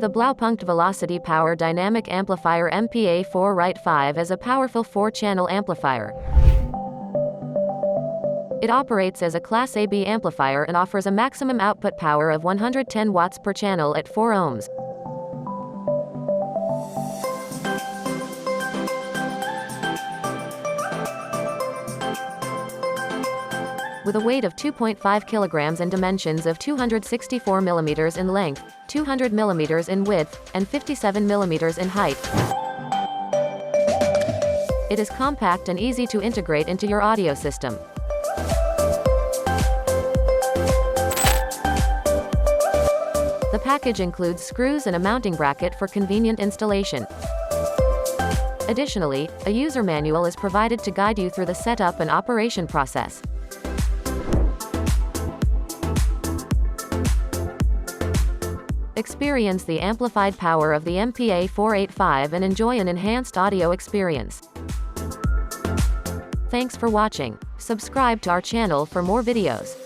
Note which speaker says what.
Speaker 1: The Blaupunkt Velocity Power Dynamic Amplifier MPA 4 Right 5 is a powerful 4-channel amplifier. It operates as a Class AB amplifier and offers a maximum output power of 110 watts per channel at 4 ohms. With a weight of 2.5 kilograms and dimensions of 264 millimeters in length, 200 millimeters in width, and 57 millimeters in height. It is compact and easy to integrate into your audio system. The package includes screws and a mounting bracket for convenient installation. Additionally, a user manual is provided to guide you through the setup and operation process. Experience the amplified power of the MPA 485 and enjoy an enhanced audio experience. Thanks for watching. Subscribe to our channel for more videos.